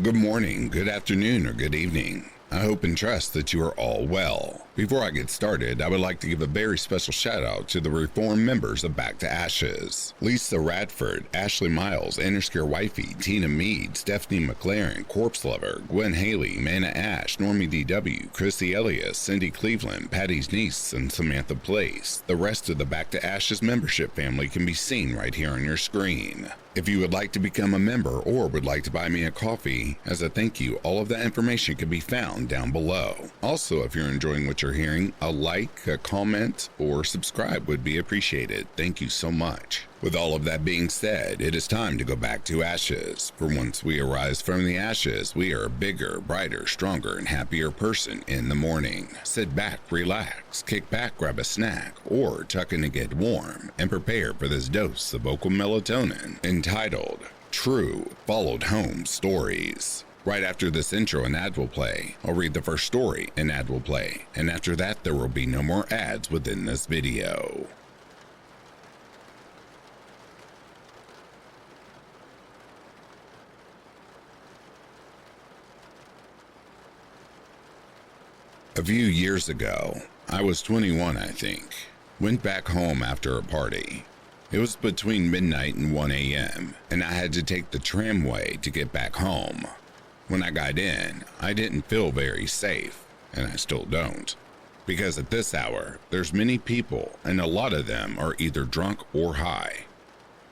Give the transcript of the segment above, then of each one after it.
Good morning, good afternoon, or good evening. I hope and trust that you are all well. Before I get started, I would like to give a very special shout out to the reformed members of Back to Ashes. Lisa Radford, Ashley Miles, Interscare Wifey, Tina Mead, Stephanie McLaren, Corpse Lover, Gwen Haley, Mana Ash, Normie DW, Chrissy Elias, Cindy Cleveland, Patty's niece, and Samantha Place. The rest of the Back to Ashes membership family can be seen right here on your screen. If you would like to become a member or would like to buy me a coffee, as a thank you, all of that information can be found down below. Also, if you're enjoying what you're hearing, a like, a comment, or subscribe would be appreciated. Thank you so much. With all of that being said, it is time to go back to ashes. For once we arise from the ashes, we are a bigger, brighter, stronger, and happier person in the morning. Sit back, relax, kick back, grab a snack, or tuck in to get warm, and prepare for this dose of vocal melatonin entitled True Followed Home Stories. Right after this intro, an ad will play. I'll read the first story, an ad will play, and after that there will be no more ads within this video. A few years ago, I was 21 I think, went back home after a party. It was between midnight and 1 a.m. and I had to take the tramway to get back home. When I got in, I didn't feel very safe, and I still don't, because at this hour, there's many people and a lot of them are either drunk or high.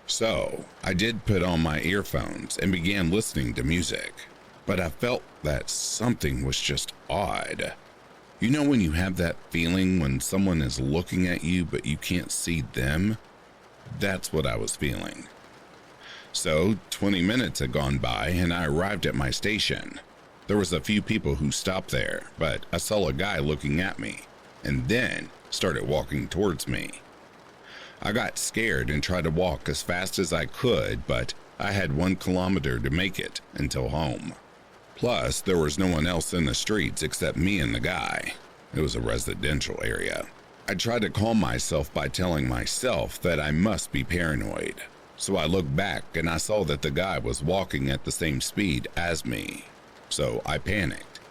So, I did put on my earphones and began listening to music, but I felt that something was just odd. You know when you have that feeling when someone is looking at you but you can't see them? That's what I was feeling. So, 20 minutes had gone by and I arrived at my station. There was a few people who stopped there, but I saw a guy looking at me and then started walking towards me. I got scared and tried to walk as fast as I could, but I had 1 kilometer to make it until home. Plus, there was no one else in the streets except me and the guy. It was a residential area. I tried to calm myself by telling myself that I must be paranoid. So I looked back and I saw that the guy was walking at the same speed as me. So I panicked.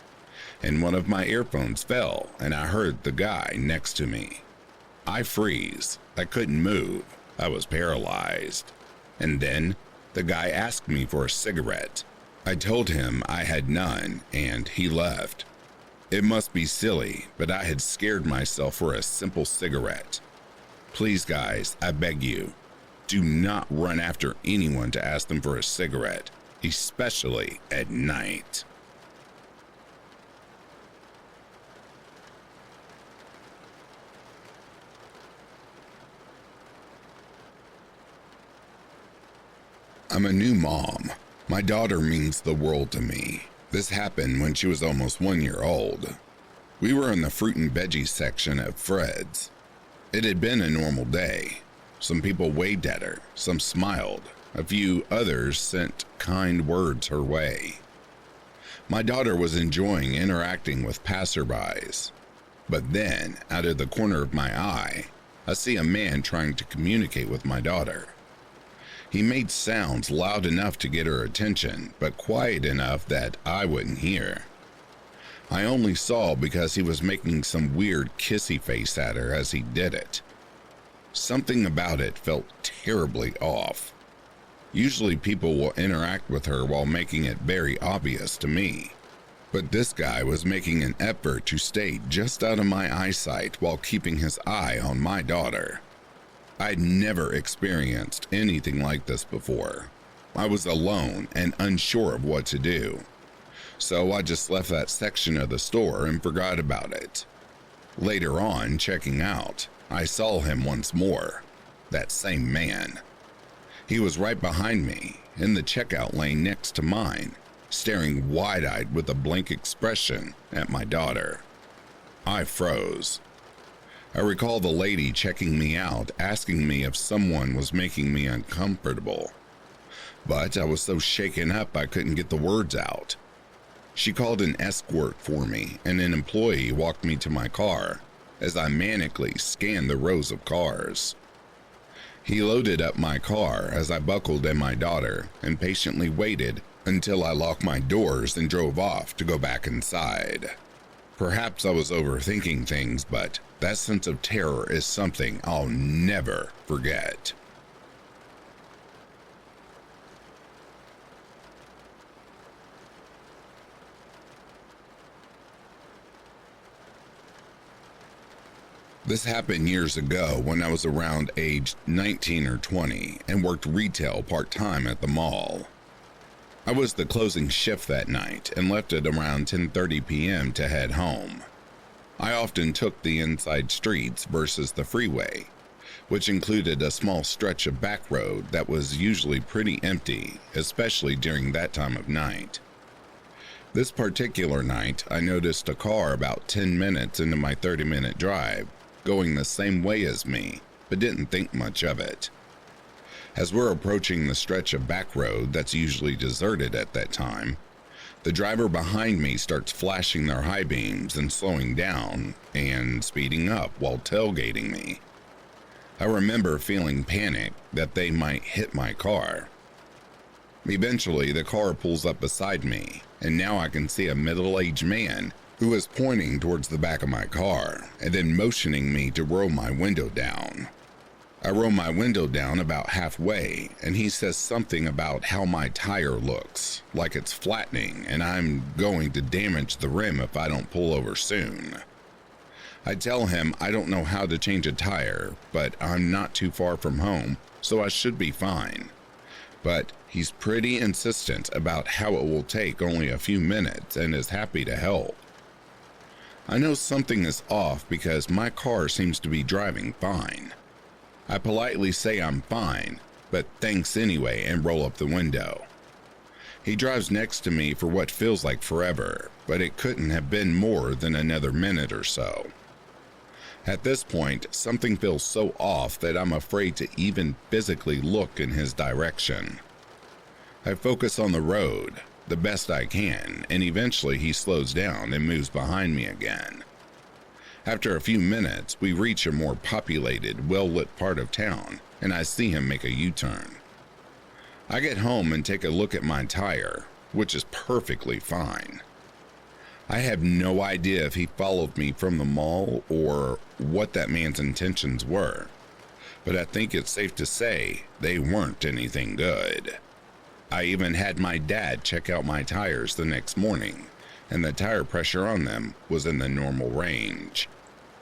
And one of my earphones fell and I heard the guy next to me. I freeze. I couldn't move. I was paralyzed. And then the guy asked me for a cigarette. I told him I had none, and he left. It must be silly, but I had scared myself for a simple cigarette. Please guys, I beg you, do not run after anyone to ask them for a cigarette, especially at night. I'm a new mom. My daughter means the world to me. This happened when she was almost 1 year old. We were in the fruit and veggies section at Fred's. It had been a normal day. Some people waved at her, some smiled, a few others sent kind words her way. My daughter was enjoying interacting with passerbys. But then, out of the corner of my eye, I see a man trying to communicate with my daughter. He made sounds loud enough to get her attention, but quiet enough that I wouldn't hear. I only saw because he was making some weird kissy face at her as he did it. Something about it felt terribly off. Usually people will interact with her while making it very obvious to me, but this guy was making an effort to stay just out of my eyesight while keeping his eye on my daughter. I'd never experienced anything like this before. I was alone and unsure of what to do. So I just left that section of the store and forgot about it. Later on, checking out, I saw him once more. That same man. He was right behind me, in the checkout lane next to mine, staring wide-eyed with a blank expression at my daughter. I froze. I recall the lady checking me out asking me if someone was making me uncomfortable. But I was so shaken up I couldn't get the words out. She called an escort for me and an employee walked me to my car as I manically scanned the rows of cars. He loaded up my car as I buckled in my daughter and patiently waited until I locked my doors and drove off to go back inside. Perhaps I was overthinking things, but that sense of terror is something I'll never forget. This happened years ago when I was around age 19 or 20 and worked retail part-time at the mall. I was the closing shift that night and left at around 10:30 p.m. to head home. I often took the inside streets versus the freeway, which included a small stretch of back road that was usually pretty empty, especially during that time of night. This particular night, I noticed a car about 10 minutes into my 30-minute drive going the same way as me, but didn't think much of it. As we're approaching the stretch of back road that's usually deserted at that time, the driver behind me starts flashing their high beams and slowing down and speeding up while tailgating me. I remember feeling panic that they might hit my car. Eventually, the car pulls up beside me, and now I can see a middle-aged man who is pointing towards the back of my car and then motioning me to roll my window down. I roll my window down about halfway, and he says something about how my tire looks, like it's flattening and I'm going to damage the rim if I don't pull over soon. I tell him I don't know how to change a tire, but I'm not too far from home, so I should be fine. But he's pretty insistent about how it will take only a few minutes and is happy to help. I know something is off because my car seems to be driving fine. I politely say I'm fine, but thanks anyway and roll up the window. He drives next to me for what feels like forever, but it couldn't have been more than another minute or so. At this point, something feels so off that I'm afraid to even physically look in his direction. I focus on the road, the best I can, and eventually he slows down and moves behind me again. After a few minutes, we reach a more populated, well-lit part of town, and I see him make a U-turn. I get home and take a look at my tire, which is perfectly fine. I have no idea if he followed me from the mall or what that man's intentions were, but I think it's safe to say they weren't anything good. I even had my dad check out my tires the next morning, and the tire pressure on them was in the normal range.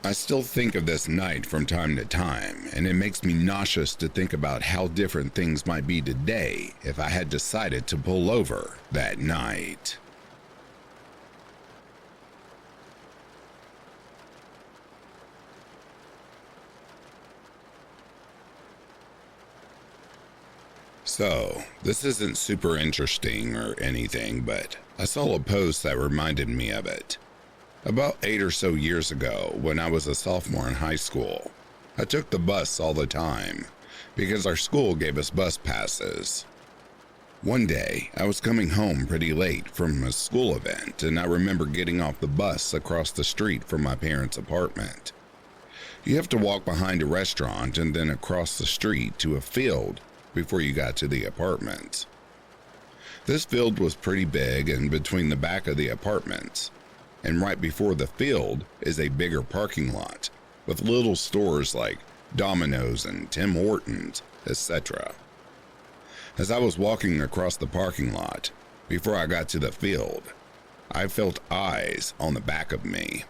I still think of this night from time to time, and it makes me nauseous to think about how different things might be today if I had decided to pull over that night. So, this isn't super interesting or anything, but I saw a post that reminded me of it. About 8 or so years ago, when I was a sophomore in high school, I took the bus all the time because our school gave us bus passes. One day, I was coming home pretty late from a school event, and I remember getting off the bus across the street from my parents' apartment. You have to walk behind a restaurant and then across the street to a field before you got to the apartments. This field was pretty big and between the back of the apartments, and right before the field is a bigger parking lot with little stores like Domino's and Tim Hortons, etc. As I was walking across the parking lot, before I got to the field, I felt eyes on the back of me.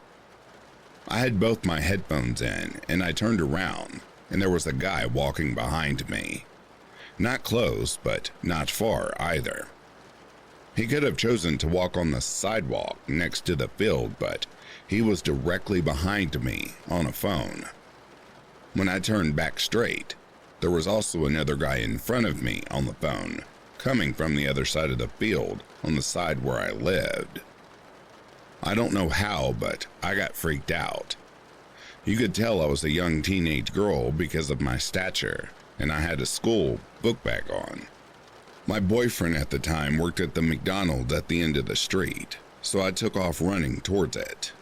I had both my headphones in, and I turned around, and there was a guy walking behind me. Not close, but not far either. He could have chosen to walk on the sidewalk next to the field, but he was directly behind me on a phone. When I turned back straight, there was also another guy in front of me on the phone, coming from the other side of the field on the side where I lived. I don't know how, but I got freaked out. You could tell I was a young teenage girl because of my stature, and I had a school book bag on. My boyfriend at the time worked at the McDonald's at the end of the street, so I took off running towards it.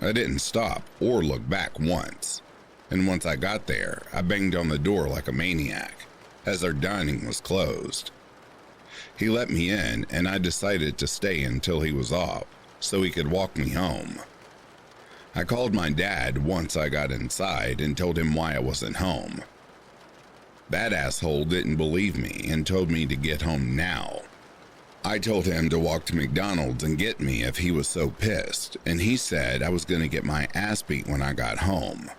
I didn't stop or look back once, and once I got there, I banged on the door like a maniac, as our dining was closed. He let me in, and I decided to stay until he was off so he could walk me home. I called my dad once I got inside and told him why I wasn't home. That asshole didn't believe me and told me to get home now. I told him to walk to McDonald's and get me if he was so pissed, and he said I was going to get my ass beat when I got home.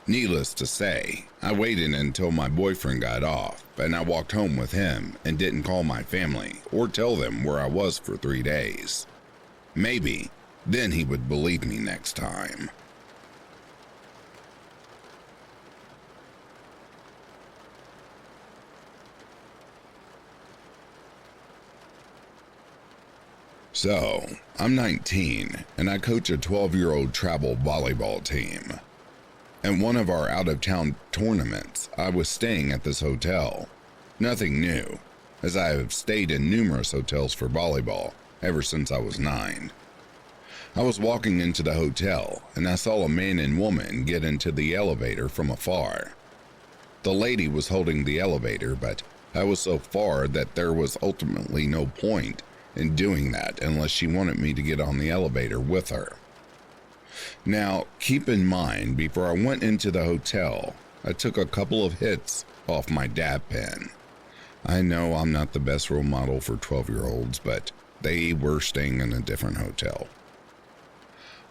Needless to say, I waited until my boyfriend got off, and I walked home with him and didn't call my family or tell them where I was for 3 days. Maybe then he would believe me next time. So, I'm 19, and I coach a 12-year-old travel volleyball team. At one of our out-of-town tournaments, I was staying at this hotel. Nothing new, as I have stayed in numerous hotels for volleyball ever since I was 9. I was walking into the hotel, and I saw a man and woman get into the elevator from afar. The lady was holding the elevator, but I was so far that there was ultimately no point in doing that unless she wanted me to get on the elevator with her. Now, keep in mind, before I went into the hotel, I took a couple of hits off my dab pen. I know I'm not the best role model for 12-year-olds, but they were staying in a different hotel.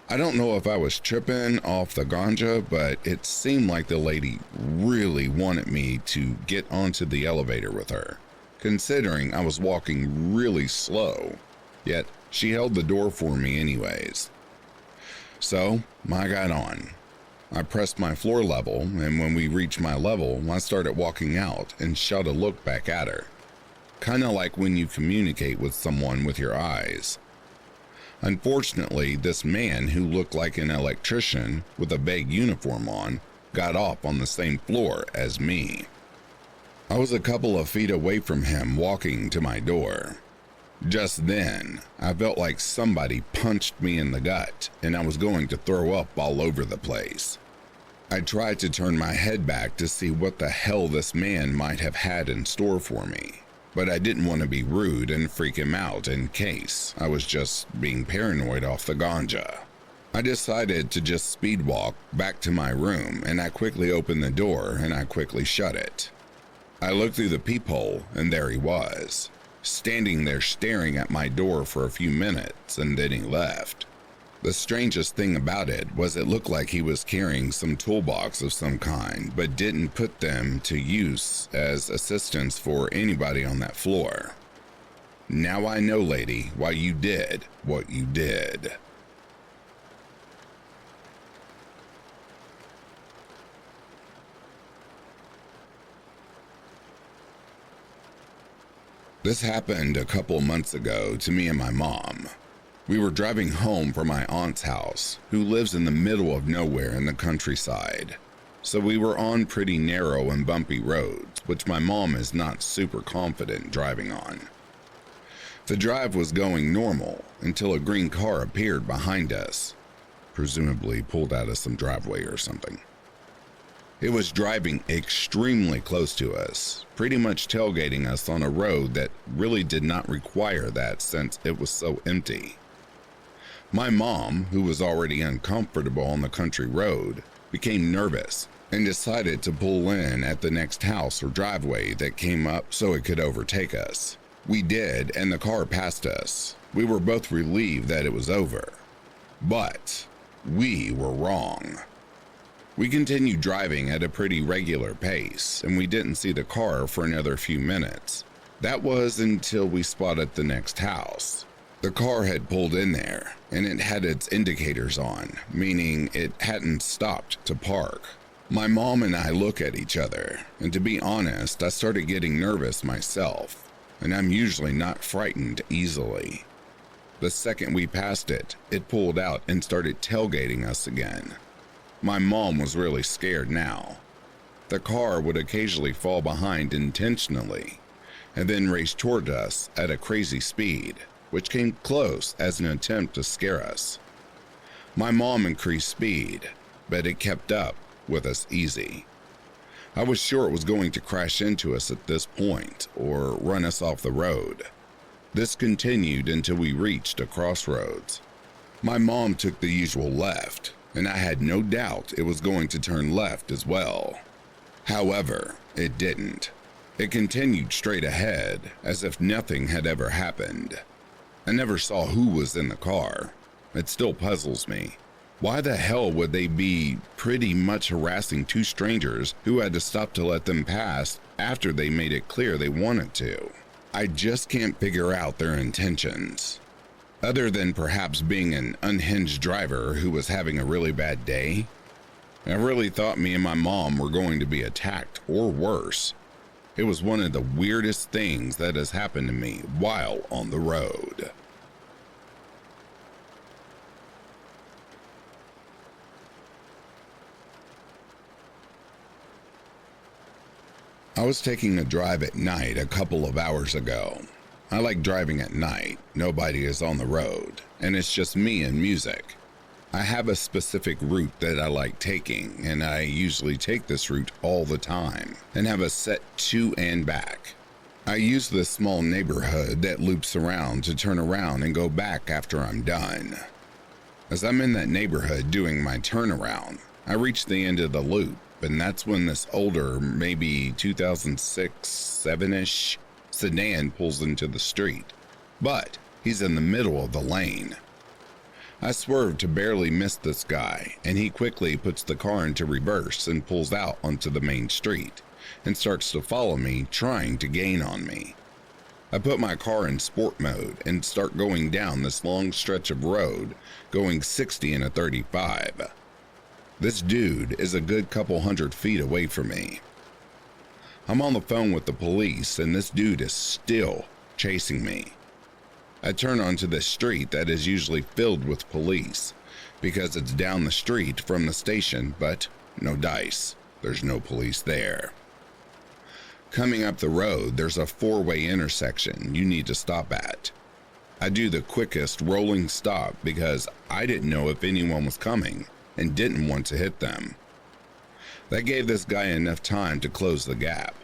I don't know if I was tripping off the ganja, but it seemed like the lady really wanted me to get onto the elevator with her, considering I was walking really slow, yet she held the door for me anyways. So, I got on. I pressed my floor level, and when we reached my level, I started walking out and shot a look back at her. Kinda like when you communicate with someone with your eyes. Unfortunately, this man who looked like an electrician with a vague uniform on got off on the same floor as me. I was a couple of feet away from him walking to my door. Just then, I felt like somebody punched me in the gut and I was going to throw up all over the place. I tried to turn my head back to see what the hell this man might have had in store for me, but I didn't want to be rude and freak him out in case I was just being paranoid off the ganja. I decided to just speed walk back to my room, and I quickly opened the door and I quickly shut it. I looked through the peephole and there he was, standing there staring at my door for a few minutes, and then he left. The strangest thing about it was it looked like he was carrying some toolbox of some kind, but didn't put them to use as assistance for anybody on that floor. Now I know, lady, why you did what you did. This happened a couple months ago to me and my mom. We were driving home from my aunt's house, who lives in the middle of nowhere in the countryside. So we were on pretty narrow and bumpy roads, which my mom is not super confident driving on. The drive was going normal until a green car appeared behind us, presumably pulled out of some driveway or something. It was driving extremely close to us, pretty much tailgating us on a road that really did not require that since it was so empty. My mom, who was already uncomfortable on the country road, became nervous and decided to pull in at the next house or driveway that came up so it could overtake us. We did, and the car passed us. We were both relieved that it was over. But we were wrong. We continued driving at a pretty regular pace, and we didn't see the car for another few minutes. That was until we spotted the next house. The car had pulled in there, and it had its indicators on, meaning it hadn't stopped to park. My mom and I look at each other, and to be honest, I started getting nervous myself, and I'm usually not frightened easily. The second we passed it, it pulled out and started tailgating us again. My mom was really scared now. The car would occasionally fall behind intentionally, and then race toward us at a crazy speed, which came close as an attempt to scare us. My mom increased speed, but it kept up with us easy. I was sure it was going to crash into us at this point or run us off the road. This continued until we reached a crossroads. My mom took the usual left, and I had no doubt it was going to turn left as well. However, it didn't. It continued straight ahead, as if nothing had ever happened. I never saw who was in the car. It still puzzles me. Why the hell would they be pretty much harassing two strangers who had to stop to let them pass after they made it clear they wanted to? I just can't figure out their intentions. Other than perhaps being an unhinged driver who was having a really bad day. I really thought me and my mom were going to be attacked or worse. It was one of the weirdest things that has happened to me while on the road. I was taking a drive at night a couple of hours ago. I like driving at night, nobody is on the road, and it's just me and music. I have a specific route that I like taking, and I usually take this route all the time, and have a set to and back. I use this small neighborhood that loops around to turn around and go back after I'm done. As I'm in that neighborhood doing my turnaround, I reach the end of the loop, and that's when this older, maybe 2006, 7-ish, sedan pulls into the street. But he's in the middle of the lane. I swerve to barely miss this guy, and he quickly puts the car into reverse and pulls out onto the main street, and starts to follow me, trying to gain on me. I put my car in sport mode and start going down this long stretch of road, going 60 in a 35. This dude is a good couple hundred feet away from me. I'm on the phone with the police, and this dude is still chasing me. I turn onto this street that is usually filled with police, because it's down the street from the station, but no dice. There's no police there. Coming up the road, there's a four-way intersection you need to stop at. I do the quickest rolling stop because I didn't know if anyone was coming and didn't want to hit them. That gave this guy enough time to close the gap.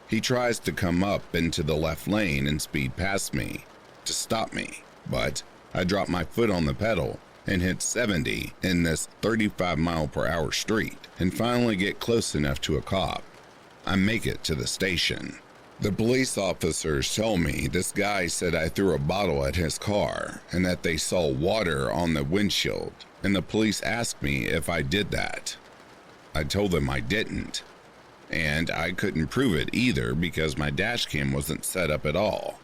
He tries to come up into the left lane and speed past me to stop me, but I drop my foot on the pedal and hit 70 in this 35-mile-per-hour street and finally get close enough to a cop. I make it to the station. The police officers tell me this guy said I threw a bottle at his car and that they saw water on the windshield, and the police asked me if I did that. I told them I didn't, and I couldn't prove it either because my dash cam wasn't set up at all.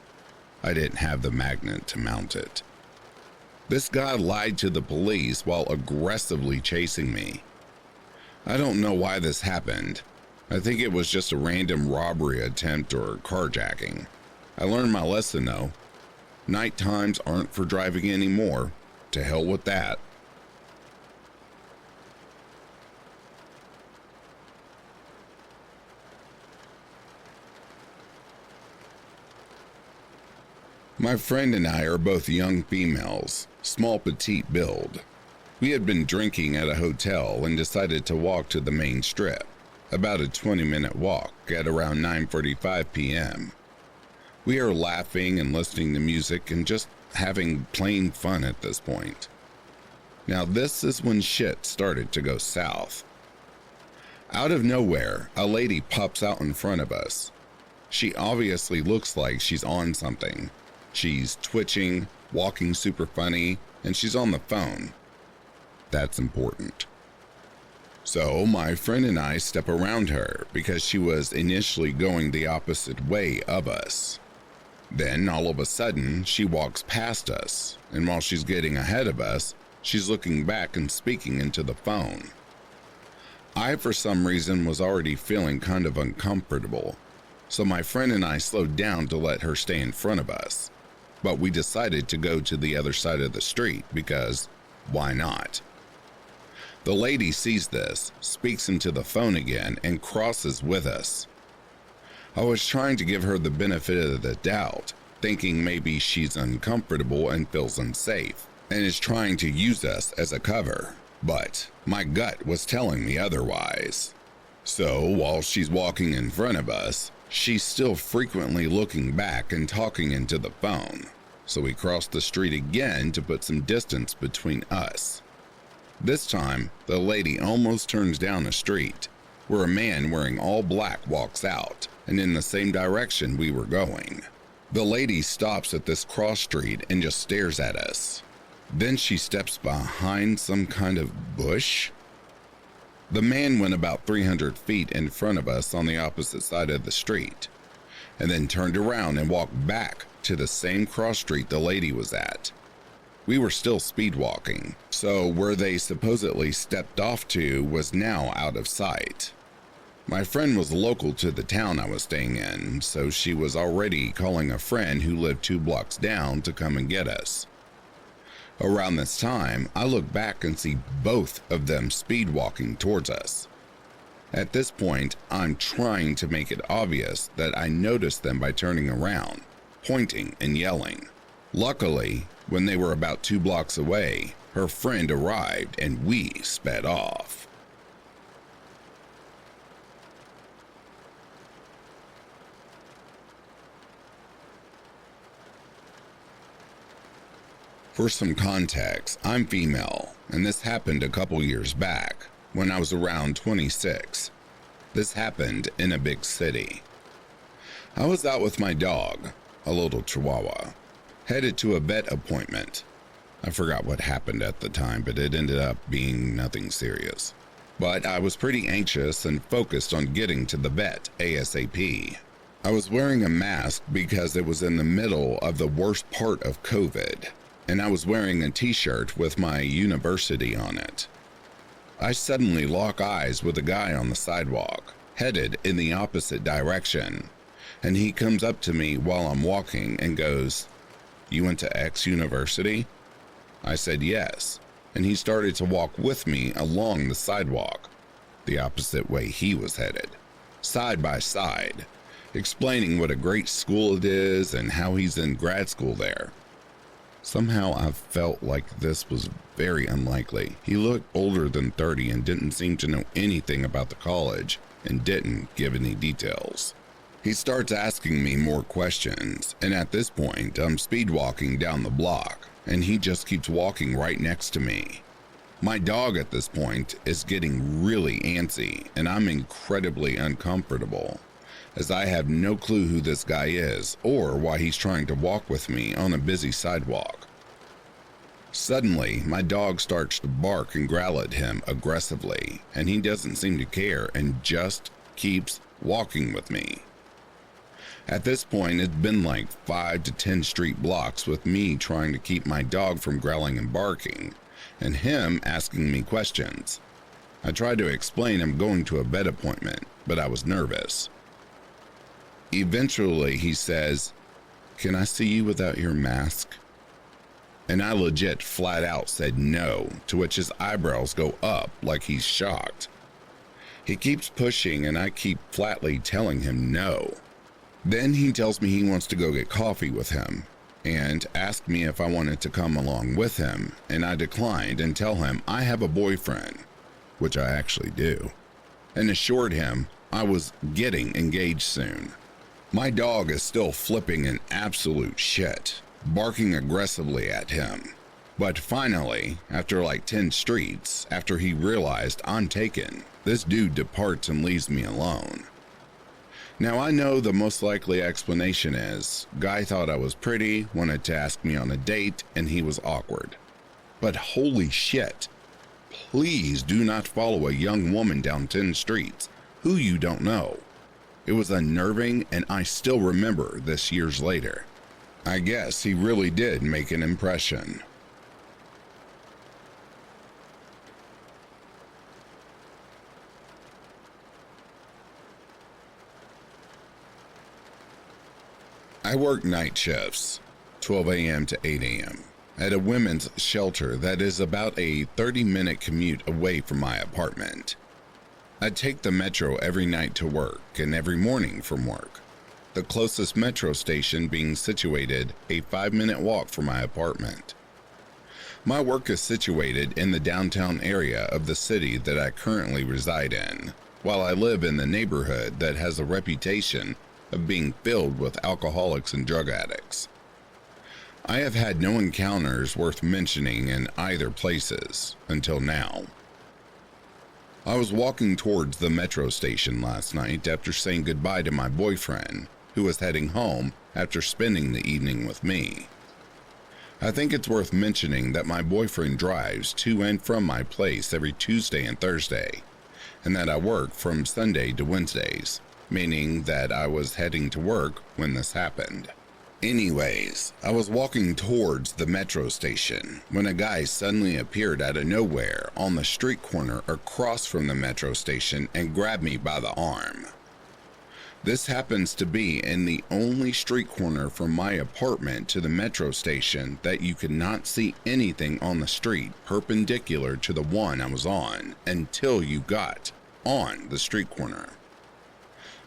I didn't have the magnet to mount it. This guy lied to the police while aggressively chasing me. I don't know why this happened. I think it was just a random robbery attempt or carjacking. I learned my lesson though. Night times aren't for driving anymore. To hell with that. My friend and I are both young females, small petite build. We had been drinking at a hotel and decided to walk to the main strip. About a 20-minute walk at around 9:45 p.m. We are laughing and listening to music and just having plain fun at this point. Now this is when shit started to go south. Out of nowhere, a lady pops out in front of us. She obviously looks like she's on something. She's twitching, walking super funny, and she's on the phone. That's important. So my friend and I step around her because she was initially going the opposite way of us. Then all of a sudden she walks past us, and while she's getting ahead of us, she's looking back and speaking into the phone. I for some reason was already feeling kind of uncomfortable, so my friend and I slowed down to let her stay in front of us. But we decided to go to the other side of the street because why not? The lady sees this, speaks into the phone again, and crosses with us. I was trying to give her the benefit of the doubt, thinking maybe she's uncomfortable and feels unsafe, and is trying to use us as a cover, but my gut was telling me otherwise. So while she's walking in front of us, she's still frequently looking back and talking into the phone. So we cross the street again to put some distance between us. This time, the lady almost turns down a street, where a man wearing all black walks out, and in the same direction we were going. The lady stops at this cross street and just stares at us. Then she steps behind some kind of bush. The man went about 300 feet in front of us on the opposite side of the street, and then turned around and walked back to the same cross street the lady was at. We were still speed walking, so where they supposedly stepped off to was now out of sight. My friend was local to the town I was staying in, so she was already calling a friend who lived 2 blocks down to come and get us. Around this time, I look back and see both of them speed walking towards us. At this point, I'm trying to make it obvious that I noticed them by turning around, pointing and yelling. Luckily, when they were about 2 blocks away, her friend arrived and we sped off. For some context, I'm female, and this happened a couple years back, when I was around 26. This happened in a big city. I was out with my dog, a little chihuahua, headed to a vet appointment. I forgot what happened at the time, but it ended up being nothing serious. But I was pretty anxious and focused on getting to the vet ASAP. I was wearing a mask because it was in the middle of the worst part of COVID, and I was wearing a t-shirt with my university on it. I suddenly lock eyes with a guy on the sidewalk, headed in the opposite direction, and he comes up to me while I'm walking and goes, "You went to X University?" I said yes, and he started to walk with me along the sidewalk, the opposite way he was headed, side by side, explaining what a great school it is and how he's in grad school there. Somehow I felt like this was very unlikely. He looked older than 30 and didn't seem to know anything about the college and didn't give any details. He starts asking me more questions, and at this point I'm speed walking down the block, and he just keeps walking right next to me. My dog at this point is getting really antsy, and I'm incredibly uncomfortable, as I have no clue who this guy is or why he's trying to walk with me on a busy sidewalk. Suddenly, my dog starts to bark and growl at him aggressively, and he doesn't seem to care and just keeps walking with me. At this point, it's been like 5 to 10 street blocks with me trying to keep my dog from growling and barking, and him asking me questions. I tried to explain I'm going to a vet appointment, but I was nervous. Eventually, he says, "Can I see you without your mask?" And I legit flat out said no, to which his eyebrows go up like he's shocked. He keeps pushing and I keep flatly telling him no. Then he tells me he wants to go get coffee with him and asked me if I wanted to come along with him, and I declined and tell him I have a boyfriend, which I actually do, and assured him I was getting engaged soon. My dog is still flipping an absolute shit, barking aggressively at him. But finally, after like 10 streets, after he realized I'm taken, this dude departs and leaves me alone. Now I know the most likely explanation is, guy thought I was pretty, wanted to ask me on a date, and he was awkward. But holy shit, please do not follow a young woman down 10 streets who you don't know. It was unnerving, and I still remember this years later. I guess he really did make an impression. I work night shifts, 12 a.m. to 8 a.m., at a women's shelter that is about a 30-minute commute away from my apartment. I take the metro every night to work and every morning from work, the closest metro station being situated a 5-minute walk from my apartment. My work is situated in the downtown area of the city that I currently reside in, while I live in the neighborhood that has a reputation of being filled with alcoholics and drug addicts. I have had no encounters worth mentioning in either places until now. I was walking towards the metro station last night after saying goodbye to my boyfriend, who was heading home after spending the evening with me. I think it's worth mentioning that my boyfriend drives to and from my place every Tuesday and Thursday, and that I work from Sunday to Wednesdays, meaning that I was heading to work when this happened. Anyways, I was walking towards the metro station when a guy suddenly appeared out of nowhere on the street corner across from the metro station and grabbed me by the arm. This happens to be in the only street corner from my apartment to the metro station that you could not see anything on the street perpendicular to the one I was on until you got on the street corner.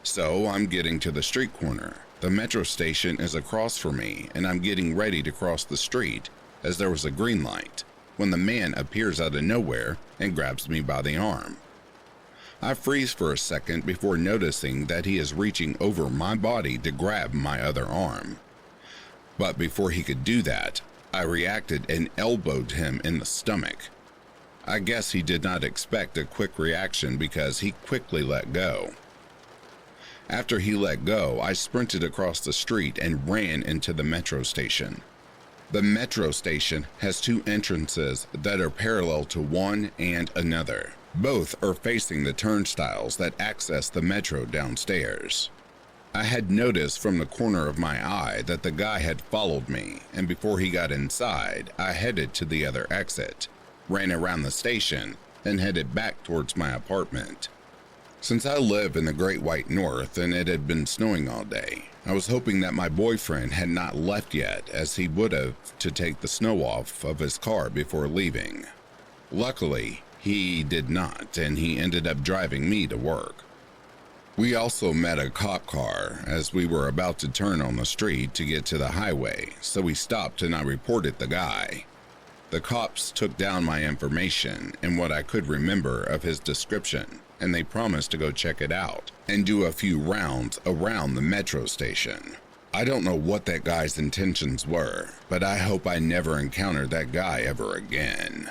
So I'm getting to the street corner. The metro station is across from me, and I'm getting ready to cross the street as there was a green light when the man appears out of nowhere and grabs me by the arm. I freeze for a second before noticing that he is reaching over my body to grab my other arm. But before he could do that, I reacted and elbowed him in the stomach. I guess he did not expect a quick reaction because he quickly let go. After he let go, I sprinted across the street and ran into the metro station. The metro station has two entrances that are parallel to one and another. Both are facing the turnstiles that access the metro downstairs. I had noticed from the corner of my eye that the guy had followed me, and before he got inside, I headed to the other exit, ran around the station, and headed back towards my apartment. Since I live in the Great White North and it had been snowing all day, I was hoping that my boyfriend had not left yet, as he would have to take the snow off of his car before leaving. Luckily, he did not, and he ended up driving me to work. We also met a cop car as we were about to turn on the street to get to the highway, so we stopped and I reported the guy. The cops took down my information and what I could remember of his description, and they promised to go check it out and do a few rounds around the metro station. I don't know what that guy's intentions were, but I hope I never encounter that guy ever again.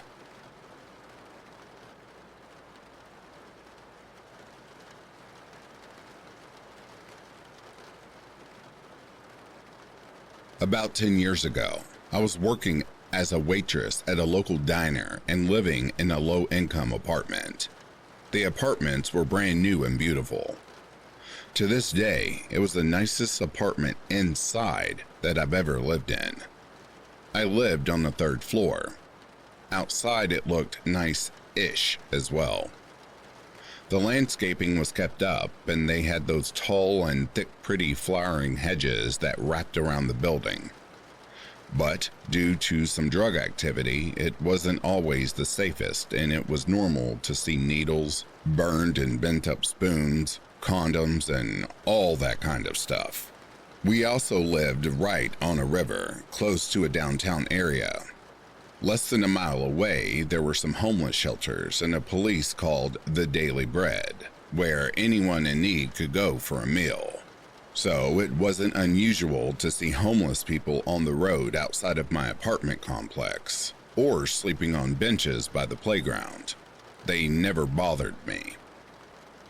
About 10 years ago, I was working as a waitress at a local diner and living in a low-income apartment. The apartments were brand new and beautiful. To this day, it was the nicest apartment inside that I've ever lived in. I lived on the 3rd floor. Outside it looked nice-ish as well. The landscaping was kept up, and they had those tall and thick pretty flowering hedges that wrapped around the building. But due to some drug activity, it wasn't always the safest, and it was normal to see needles, burned and bent up spoons, condoms, and all that kind of stuff. We also lived right on a river, close to a downtown area. Less than a mile away, there were some homeless shelters and a place called the Daily Bread, where anyone in need could go for a meal. So it wasn't unusual to see homeless people on the road outside of my apartment complex, or sleeping on benches by the playground. They never bothered me.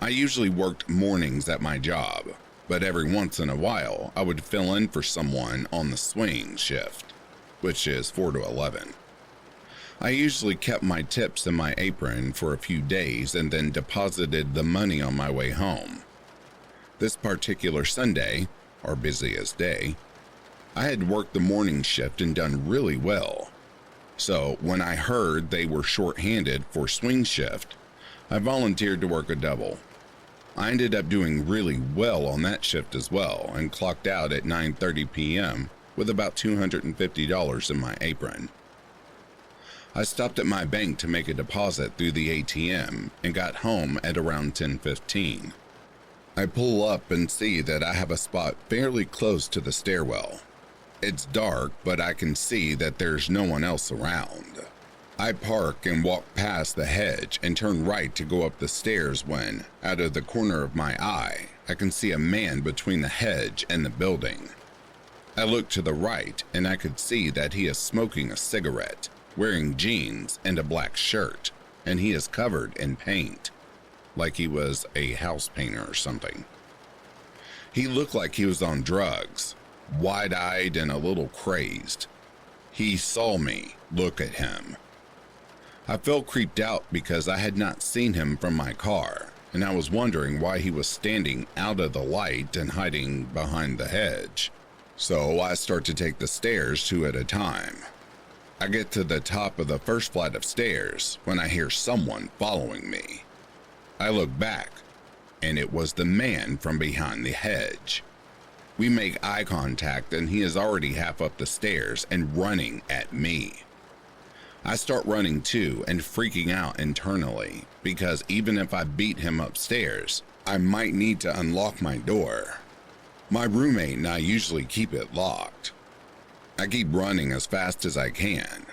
I usually worked mornings at my job, but every once in a while I would fill in for someone on the swing shift, which is 4 to 11. I usually kept my tips in my apron for a few days and then deposited the money on my way home. This particular Sunday, our busiest day, I had worked the morning shift and done really well. So when I heard they were short-handed for swing shift, I volunteered to work a double. I ended up doing really well on that shift as well and clocked out at 9:30 p.m. with about $250 in my apron. I stopped at my bank to make a deposit through the ATM and got home at around 10:15. I pull up and see that I have a spot fairly close to the stairwell. It's dark, but I can see that there's no one else around. I park and walk past the hedge and turn right to go up the stairs when, out of the corner of my eye, I can see a man between the hedge and the building. I look to the right and I could see that he is smoking a cigarette, wearing jeans and a black shirt, and he is covered in paint, like he was a house painter or something. He looked like he was on drugs, wide-eyed and a little crazed. He saw me look at him. I felt creeped out because I had not seen him from my car, and I was wondering why he was standing out of the light and hiding behind the hedge. So I start to take the stairs two at a time. I get to the top of the first flight of stairs when I hear someone following me. I look back, and it was the man from behind the hedge. We make eye contact and he is already half up the stairs and running at me. I start running too and freaking out internally because even if I beat him upstairs, I might need to unlock my door. My roommate and I usually keep it locked. I keep running as fast as I can.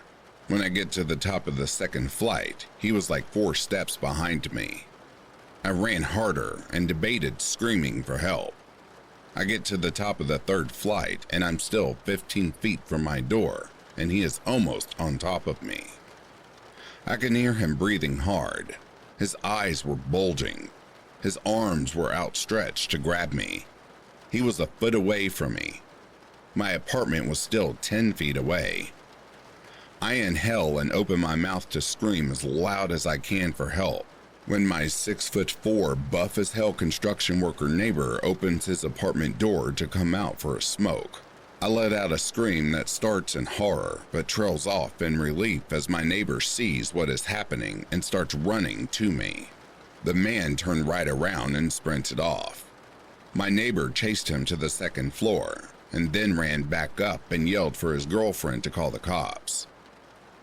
When I get to the top of the second flight, he was like 4 steps behind me. I ran harder and debated screaming for help. I get to the top of the third flight and I'm still 15 feet from my door and he is almost on top of me. I can hear him breathing hard. His eyes were bulging. His arms were outstretched to grab me. He was a foot away from me. My apartment was still 10 feet away. I inhale and open my mouth to scream as loud as I can for help when my 6'4" buff as hell construction worker neighbor opens his apartment door to come out for a smoke. I let out a scream that starts in horror but trails off in relief as my neighbor sees what is happening and starts running to me. The man turned right around and sprinted off. My neighbor chased him to the second floor and then ran back up and yelled for his girlfriend to call the cops.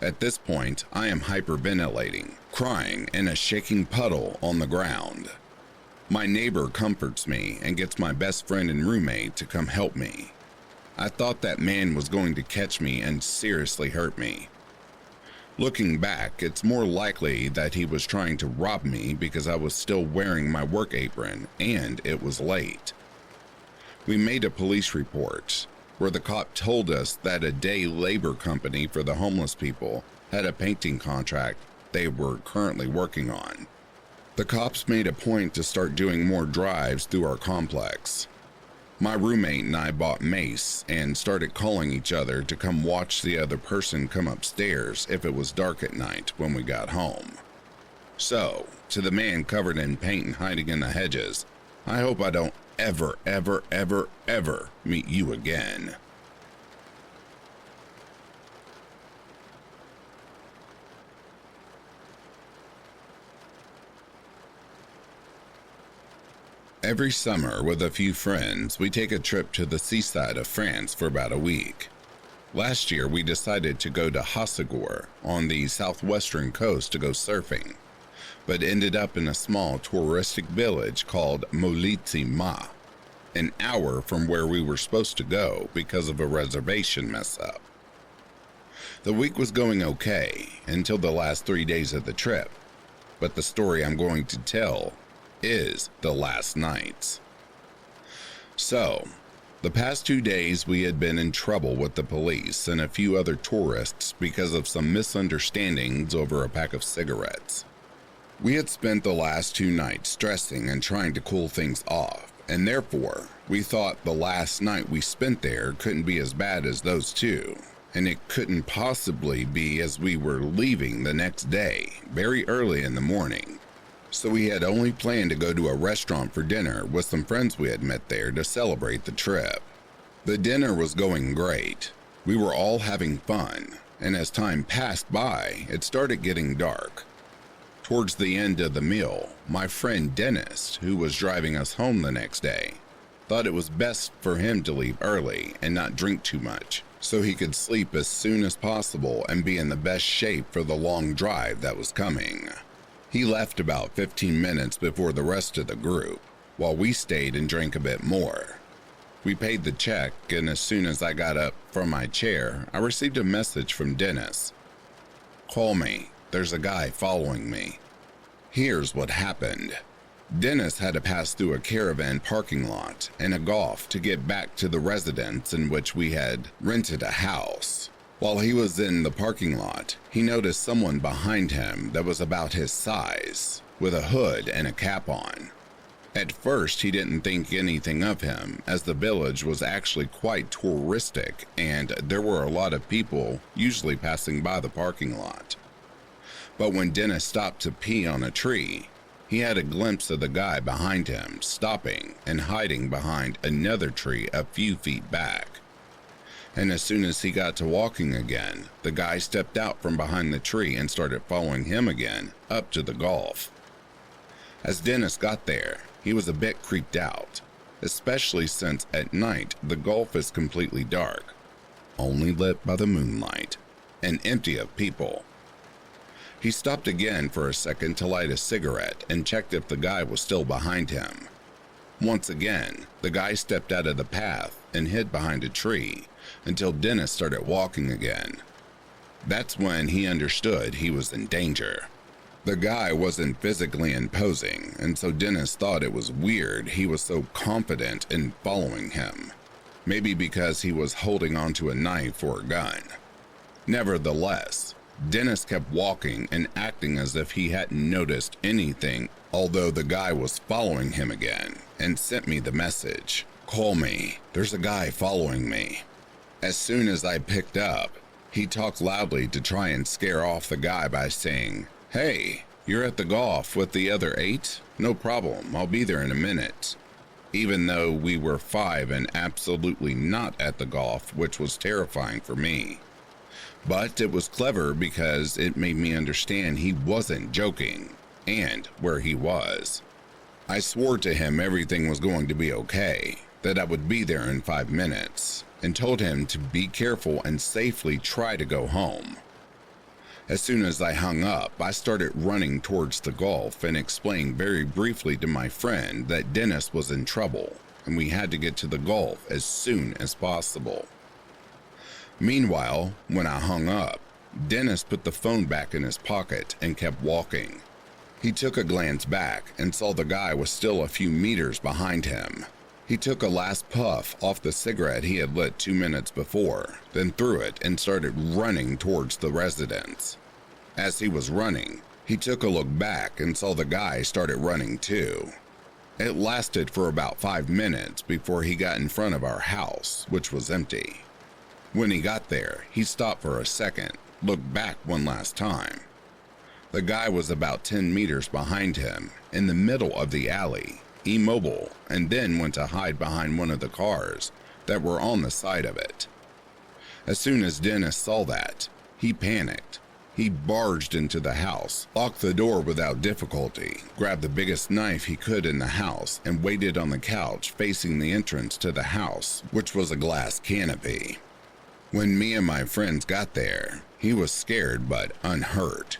At this point, I am hyperventilating, crying in a shaking puddle on the ground. My neighbor comforts me and gets my best friend and roommate to come help me. I thought that man was going to catch me and seriously hurt me. Looking back, it's more likely that he was trying to rob me because I was still wearing my work apron and it was late. We made a police report where the cop told us that a day labor company for the homeless people had a painting contract they were currently working on. The cops made a point to start doing more drives through our complex. My roommate and I bought mace and started calling each other to come watch the other person come upstairs if it was dark at night when we got home. So, to the man covered in paint and hiding in the hedges, I hope I don't ever meet you again. Every summer, with a few friends, we take a trip to the seaside of France for about a week. Last year, we decided to go to Hossegor on the southwestern coast to go surfing, but ended up in a small touristic village called Molitsi-Ma, an hour from where we were supposed to go because of a reservation mess-up. The week was going okay until the last 3 days of the trip, but the story I'm going to tell is the last night's. So, the past 2 days we had been in trouble with the police and a few other tourists because of some misunderstandings over a pack of cigarettes. We had spent the last 2 nights stressing and trying to cool things off, and therefore, we thought the last night we spent there couldn't be as bad as those 2, and it couldn't possibly be as we were leaving the next day, very early in the morning. So we had only planned to go to a restaurant for dinner with some friends we had met there to celebrate the trip. The dinner was going great. We were all having fun, and as time passed by, it started getting dark. Towards the end of the meal, my friend Dennis, who was driving us home the next day, thought it was best for him to leave early and not drink too much, so he could sleep as soon as possible and be in the best shape for the long drive that was coming. He left about 15 minutes before the rest of the group, while we stayed and drank a bit more. We paid the check, and as soon as I got up from my chair, I received a message from Dennis. Call me. There's a guy following me." Here's what happened. Dennis had to pass through a caravan parking lot and a golf to get back to the residence in which we had rented a house. While he was in the parking lot, he noticed someone behind him that was about his size, with a hood and a cap on. At first, he didn't think anything of him, as the village was actually quite touristic and there were a lot of people usually passing by the parking lot. But when Dennis stopped to pee on a tree, he had a glimpse of the guy behind him stopping and hiding behind another tree a few feet back. And as soon as he got to walking again, the guy stepped out from behind the tree and started following him again up to the golf. As Dennis got there, he was a bit creeped out, especially since at night the golf is completely dark, only lit by the moonlight, and empty of people. He stopped again for a second to light a cigarette and checked if the guy was still behind him. Once again, the guy stepped out of the path and hid behind a tree until Dennis started walking again. That's when he understood he was in danger. The guy wasn't physically imposing, and so Dennis thought it was weird he was so confident in following him. Maybe because he was holding onto a knife or a gun. Nevertheless, Dennis kept walking and acting as if he hadn't noticed anything, although the guy was following him again and sent me the message, "Call me, there's a guy following me." As soon as I picked up, he talked loudly to try and scare off the guy by saying, "Hey, you're at the golf with the other 8? No problem, I'll be there in a minute." Even though we were 5 and absolutely not at the golf, which was terrifying for me. But it was clever because it made me understand he wasn't joking and where he was. I swore to him everything was going to be okay, that I would be there in 5 minutes, and told him to be careful and safely try to go home. As soon as I hung up, I started running towards the golf and explained very briefly to my friend that Dennis was in trouble and we had to get to the golf as soon as possible. Meanwhile, when I hung up, Dennis put the phone back in his pocket and kept walking. He took a glance back and saw the guy was still a few meters behind him. He took a last puff off the cigarette he had lit 2 minutes before, then threw it and started running towards the residence. As he was running, he took a look back and saw the guy started running too. It lasted for about 5 minutes before he got in front of our house, which was empty. When he got there, he stopped for a second, looked back one last time. The guy was about 10 meters behind him, in the middle of the alley, immobile, and then went to hide behind one of the cars that were on the side of it. As soon as Dennis saw that, he panicked. He barged into the house, locked the door without difficulty, grabbed the biggest knife he could in the house, and waited on the couch facing the entrance to the house, which was a glass canopy. When me and my friends got there, he was scared but unhurt.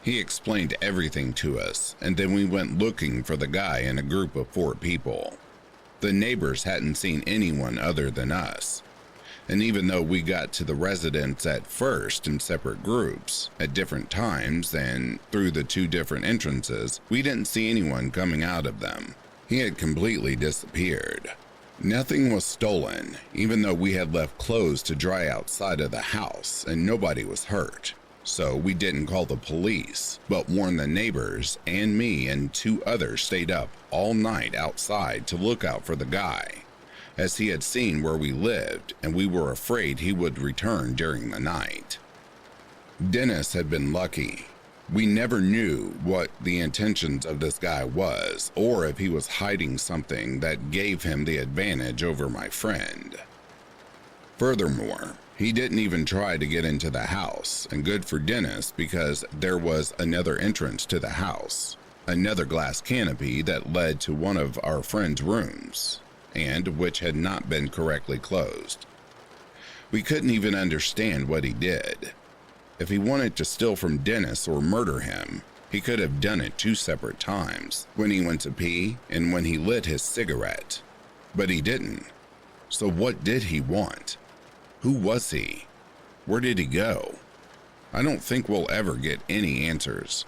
He explained everything to us, and then we went looking for the guy in a group of 4 people. The neighbors hadn't seen anyone other than us. And even though we got to the residence at first in separate groups, at different times and through the 2 different entrances, we didn't see anyone coming out of them. He had completely disappeared. Nothing was stolen, even though we had left clothes to dry outside of the house and nobody was hurt. So we didn't call the police, but warned the neighbors, and me and 2 others stayed up all night outside to look out for the guy, as he had seen where we lived and we were afraid he would return during the night. Dennis had been lucky. We never knew what the intentions of this guy was, or if he was hiding something that gave him the advantage over my friend. Furthermore, he didn't even try to get into the house, and good for Dennis because there was another entrance to the house, another glass canopy that led to one of our friend's rooms, and which had not been correctly closed. We couldn't even understand what he did. If he wanted to steal from Dennis or murder him, he could have done it 2 separate times, when he went to pee and when he lit his cigarette. But he didn't. So what did he want? Who was he? Where did he go? I don't think we'll ever get any answers.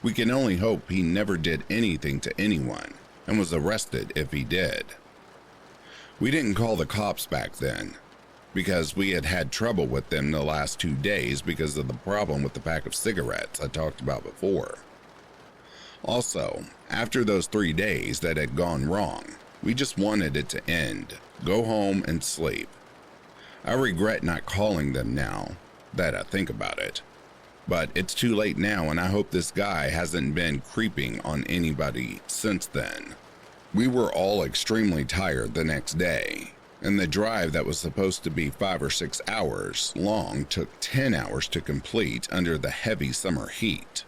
We can only hope he never did anything to anyone and was arrested if he did. We didn't call the cops back then because we had had trouble with them the last 2 days because of the problem with the pack of cigarettes I talked about before. Also, after those 3 days that had gone wrong, we just wanted it to end, go home and sleep. I regret not calling them now that I think about it. But it's too late now, and I hope this guy hasn't been creeping on anybody since then. We were all extremely tired the next day, and the drive that was supposed to be 5 or 6 hours long took 10 hours to complete under the heavy summer heat.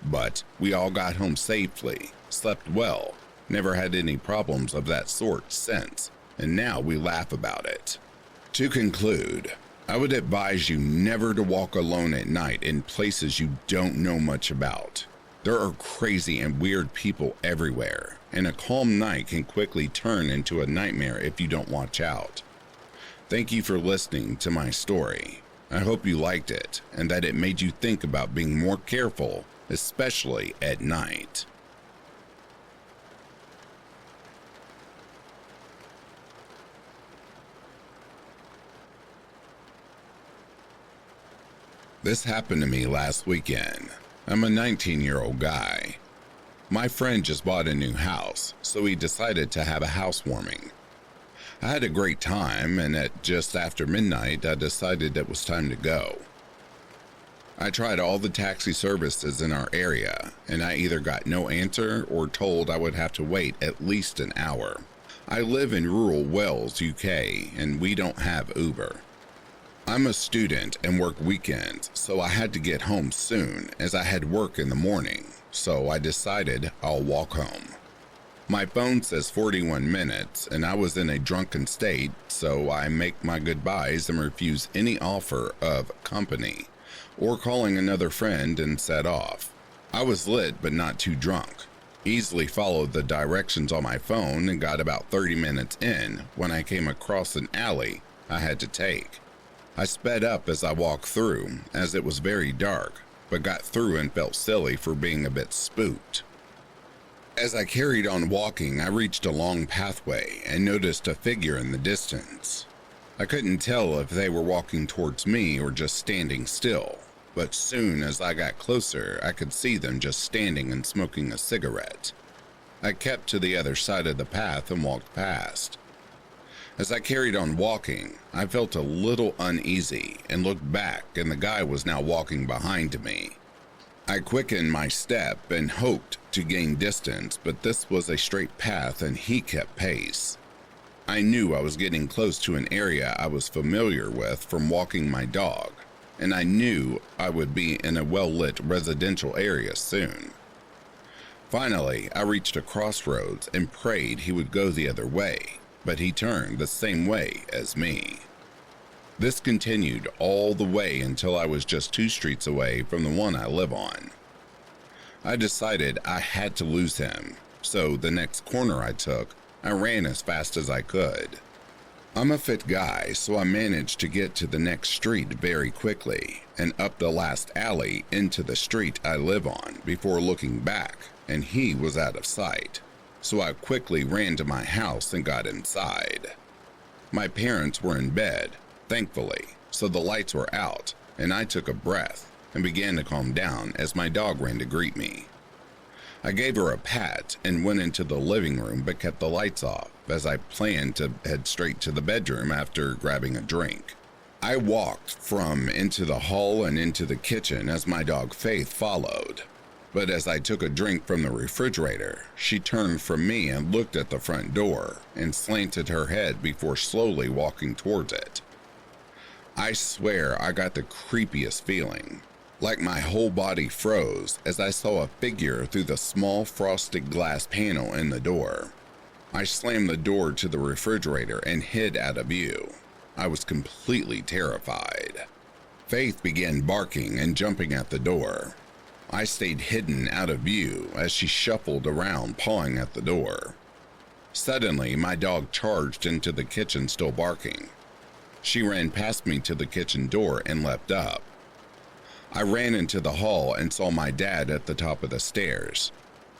But we all got home safely, slept well, never had any problems of that sort since, and now we laugh about it. To conclude, I would advise you never to walk alone at night in places you don't know much about. There are crazy and weird people everywhere, and a calm night can quickly turn into a nightmare if you don't watch out. Thank you for listening to my story. I hope you liked it, and that it made you think about being more careful, especially at night. This happened to me last weekend. I'm a 19-year-old guy. My friend just bought a new house, so he decided to have a housewarming. I had a great time, and at just after midnight, I decided it was time to go. I tried all the taxi services in our area, and I either got no answer or told I would have to wait at least an hour. I live in rural Wales, UK, and we don't have Uber. I'm a student and work weekends, so I had to get home soon as I had work in the morning, so I decided I'll walk home. My phone says 41 minutes, and I was in a drunken state, so I make my goodbyes and refuse any offer of company or calling another friend and set off. I was lit but not too drunk. Easily followed the directions on my phone and got about 30 minutes in when I came across an alley I had to take. I sped up as I walked through, as it was very dark, but got through and felt silly for being a bit spooked. As I carried on walking, I reached a long pathway and noticed a figure in the distance. I couldn't tell if they were walking towards me or just standing still, but soon as I got closer, I could see them just standing and smoking a cigarette. I kept to the other side of the path and walked past. As I carried on walking, I felt a little uneasy and looked back, and the guy was now walking behind me. I quickened my step and hoped to gain distance, but this was a straight path and he kept pace. I knew I was getting close to an area I was familiar with from walking my dog, and I knew I would be in a well-lit residential area soon. Finally, I reached a crossroads and prayed he would go the other way, but he turned the same way as me. This continued all the way until I was just 2 streets away from the one I live on. I decided I had to lose him, so the next corner I took, I ran as fast as I could. I'm a fit guy, so I managed to get to the next street very quickly and up the last alley into the street I live on before looking back, and he was out of sight. So I quickly ran to my house and got inside. My parents were in bed, thankfully, so the lights were out, and I took a breath and began to calm down as my dog ran to greet me. I gave her a pat and went into the living room but kept the lights off as I planned to head straight to the bedroom after grabbing a drink. I walked from into the hall and into the kitchen as my dog Faith followed. But as I took a drink from the refrigerator, she turned from me and looked at the front door and slanted her head before slowly walking towards it. I swear I got the creepiest feeling, like my whole body froze as I saw a figure through the small frosted glass panel in the door. I slammed the door to the refrigerator and hid out of view. I was completely terrified. Faith began barking and jumping at the door. I stayed hidden out of view as she shuffled around, pawing at the door. Suddenly, my dog charged into the kitchen, still barking. She ran past me to the kitchen door and leapt up. I ran into the hall and saw my dad at the top of the stairs.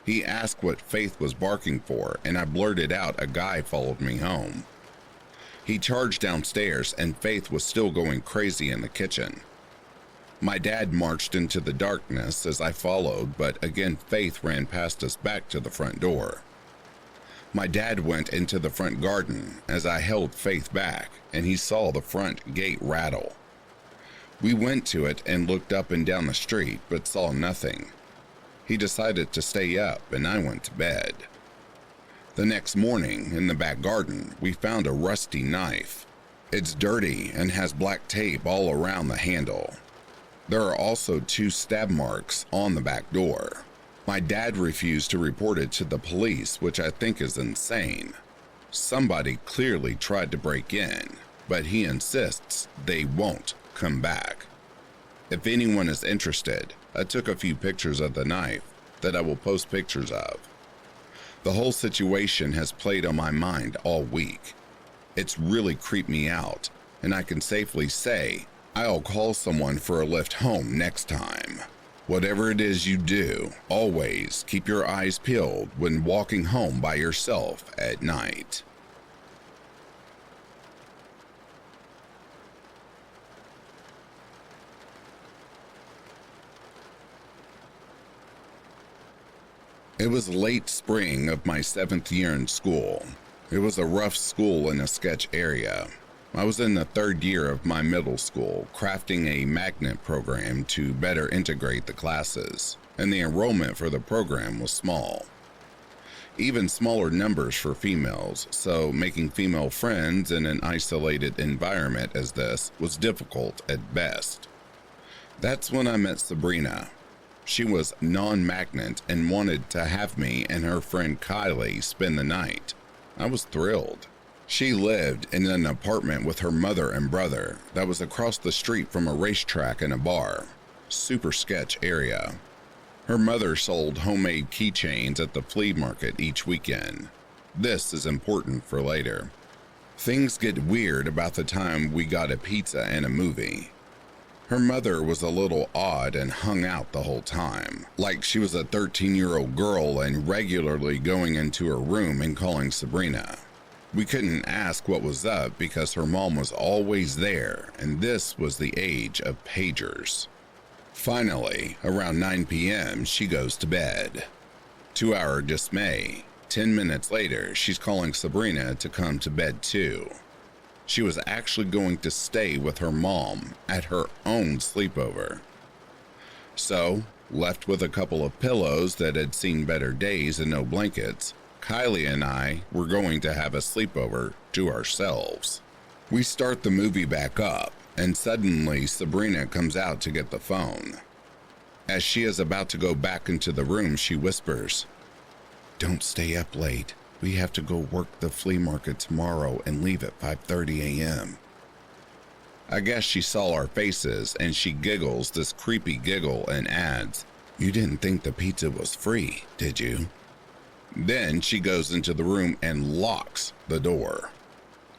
He asked what Faith was barking for, and I blurted out a guy followed me home. He charged downstairs, and Faith was still going crazy in the kitchen. My dad marched into the darkness as I followed, but again Faith ran past us back to the front door. My dad went into the front garden as I held Faith back, and he saw the front gate rattle. We went to it and looked up and down the street, but saw nothing. He decided to stay up, and I went to bed. The next morning, in the back garden, we found a rusty knife. It's dirty and has black tape all around the handle. There are also 2 stab marks on the back door. My dad refused to report it to the police, which I think is insane. Somebody clearly tried to break in, but he insists they won't come back. If anyone is interested, I took a few pictures of the knife that I will post pictures of. The whole situation has played on my mind all week. It's really creeped me out, and I can safely say I'll call someone for a lift home next time. Whatever it is you do, always keep your eyes peeled when walking home by yourself at night. It was late spring of my 7th year in school. It was a rough school in a sketch area. I was in the 3rd year of my middle school, crafting a magnet program to better integrate the classes, and the enrollment for the program was small. Even smaller numbers for females, so making female friends in an isolated environment as this was difficult at best. That's when I met Sabrina. She was non-magnet and wanted to have me and her friend Kylie spend the night. I was thrilled. She lived in an apartment with her mother and brother that was across the street from a racetrack and a bar. Super sketch area. Her mother sold homemade keychains at the flea market each weekend. This is important for later. Things get weird about the time we got a pizza and a movie. Her mother was a little odd and hung out the whole time, like she was a 13-year-old girl and regularly going into her room and calling Sabrina. We couldn't ask what was up because her mom was always there, and this was the age of pagers. Finally, around 9 p.m., she goes to bed. To our dismay, 10 minutes later, she's calling Sabrina to come to bed too. She was actually going to stay with her mom at her own sleepover. So, left with a couple of pillows that had seen better days and no blankets, Kylie and I were going to have a sleepover to ourselves. We start the movie back up, and suddenly Sabrina comes out to get the phone. As she is about to go back into the room, she whispers, "Don't stay up late. We have to go work the flea market tomorrow and leave at 5:30 a.m. I guess she saw our faces and she giggles this creepy giggle and adds, "You didn't think the pizza was free, did you?" Then she goes into the room and locks the door.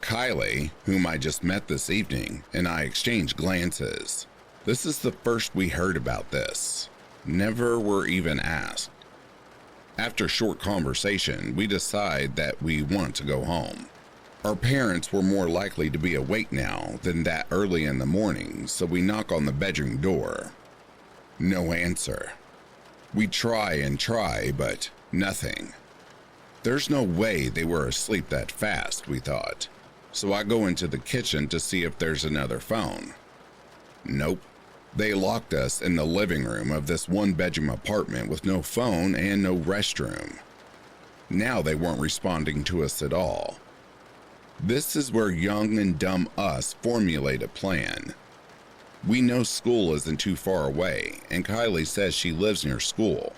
Kylie, whom I just met this evening, and I exchange glances. This is the first we heard about this. Never were even asked. After short conversation, we decide that we want to go home. Our parents were more likely to be awake now than that early in the morning, so we knock on the bedroom door. No answer. We try and try, but nothing. There's no way they were asleep that fast, we thought. So I go into the kitchen to see if there's another phone. Nope. They locked us in the living room of this one-bedroom apartment with no phone and no restroom. Now they weren't responding to us at all. This is where young and dumb us formulate a plan. We know school isn't too far away, and Kylie says she lives near school.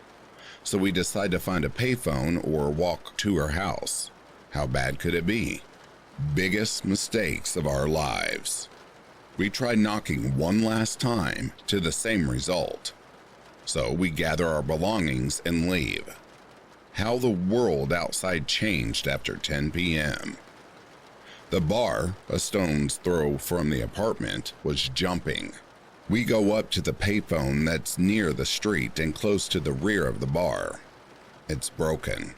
So we decide to find a payphone or walk to her house. How bad could it be? Biggest mistakes of our lives. We try knocking one last time to the same result. So we gather our belongings and leave. How the world outside changed after 10 p.m. The bar, a stone's throw from the apartment, was jumping. We go up to the payphone that's near the street and close to the rear of the bar. It's broken.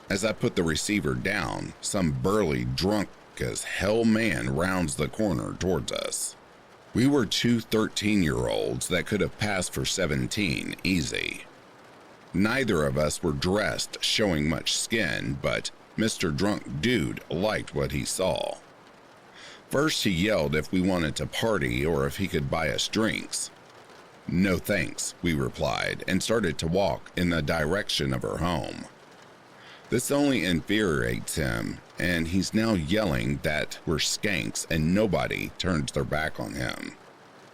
As I put the receiver down, some burly, drunk as hell man rounds the corner towards us. We were two 13-year-olds that could have passed for 17 easy. Neither of us were dressed showing much skin, but Mr. Drunk Dude liked what he saw. First, he yelled if we wanted to party or if he could buy us drinks. No thanks, we replied, and started to walk in the direction of her home. This only infuriates him, and he's now yelling that we're skanks and nobody turns their back on him.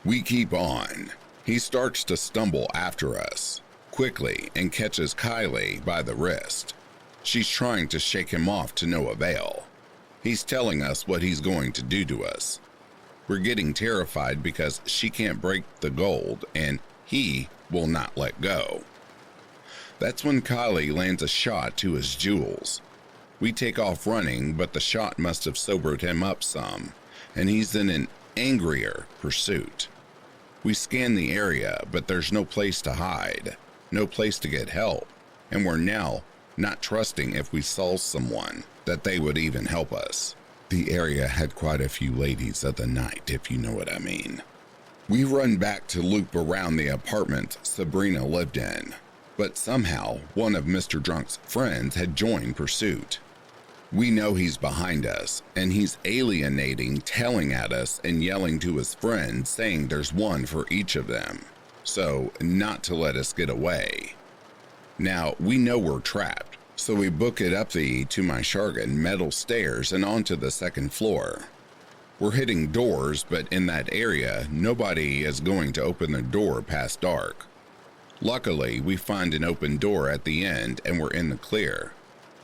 We keep on. He starts to stumble after us, quickly, and catches Kylie by the wrist. She's trying to shake him off to no avail. He's telling us what he's going to do to us. We're getting terrified because she can't break the gold, and he will not let go. That's when Kylie lands a shot to his jewels. We take off running, but the shot must have sobered him up some, and he's in an angrier pursuit. We scan the area, but there's no place to hide, no place to get help, and we're now not trusting if we saw someone that they would even help us. The area had quite a few ladies of the night, if you know what I mean. We run back to loop around the apartment Sabrina lived in, but somehow one of Mr. Drunk's friends had joined pursuit. We know he's behind us, and he's alienating, telling at us and yelling to his friends, saying there's one for each of them, so not to let us get away. Now, we know we're trapped, so we book it up the, to my jargon, metal stairs and onto the second floor. We're hitting doors, but in that area, nobody is going to open the door past dark. Luckily, we find an open door at the end and we're in the clear,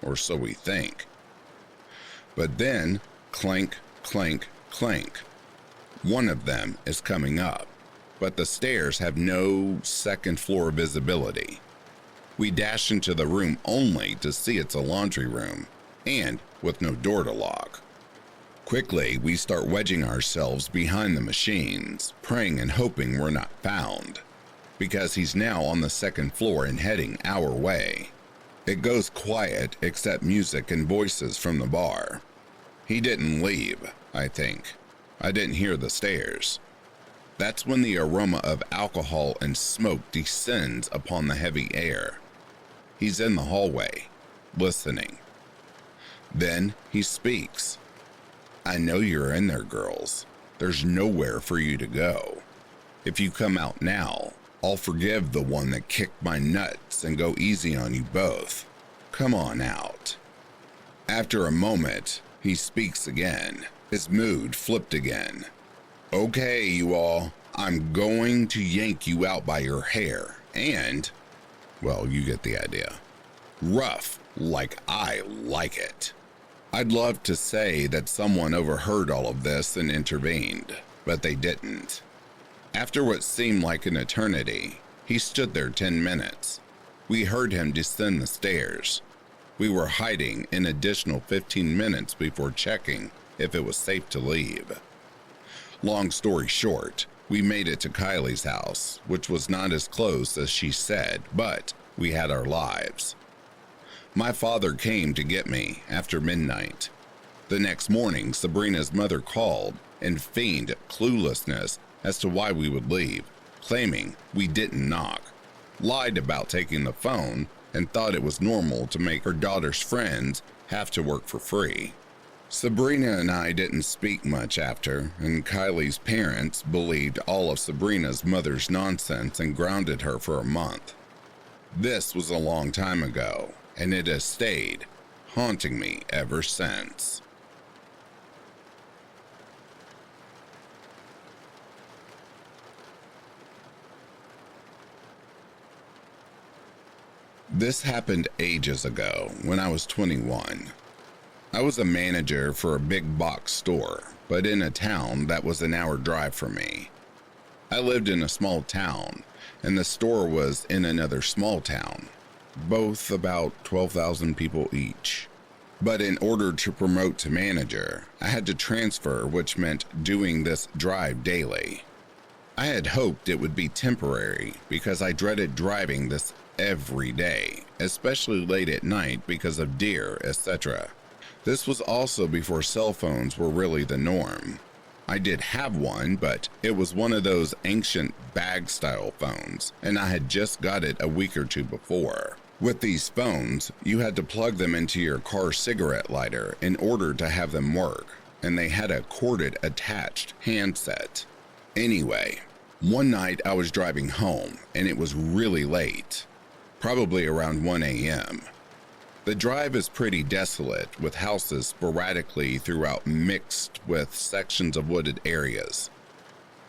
or so we think. But then, clank, clank, clank. One of them is coming up, but the stairs have no second floor visibility. We dash into the room only to see it's a laundry room, and with no door to lock. Quickly, we start wedging ourselves behind the machines, praying and hoping we're not found, because he's now on the second floor and heading our way. It goes quiet except music and voices from the bar. He didn't leave, I think. I didn't hear the stairs. That's when the aroma of alcohol and smoke descends upon the heavy air. He's in the hallway, listening. Then he speaks. "I know you're in there, girls. There's nowhere for you to go. If you come out now, I'll forgive the one that kicked my nuts and go easy on you both. Come on out." After a moment, he speaks again, his mood flipped again. "Okay, you all, I'm going to yank you out by your hair, and, well, you get the idea. Rough, like I like it." I'd love to say that someone overheard all of this and intervened, but they didn't. After what seemed like an eternity, he stood there 10 minutes. We heard him descend the stairs. We were hiding an additional 15 minutes before checking if it was safe to leave. Long story short, we made it to Kylie's house, which was not as close as she said, but we had our lives. My father came to get me after midnight. The next morning, Sabrina's mother called and feigned cluelessness as to why we would leave, claiming we didn't knock, lied about taking the phone, and thought it was normal to make her daughter's friends have to work for free. Sabrina and I didn't speak much after, and Kylie's parents believed all of Sabrina's mother's nonsense and grounded her for a month. This was a long time ago, and it has stayed haunting me ever since. This happened ages ago when I was 21. I was a manager for a big box store, but in a town that was an hour drive from me. I lived in a small town, and the store was in another small town, both about 12,000 people each. But in order to promote to manager, I had to transfer, which meant doing this drive daily. I had hoped it would be temporary because I dreaded driving this every day, especially late at night because of deer, etc. This was also before cell phones were really the norm. I did have one, but it was one of those ancient bag-style phones, and I had just got it a week or two before. With these phones, you had to plug them into your car cigarette lighter in order to have them work, and they had a corded attached handset. Anyway, one night I was driving home, and it was really late, probably around 1 a.m. The drive is pretty desolate, with houses sporadically throughout mixed with sections of wooded areas.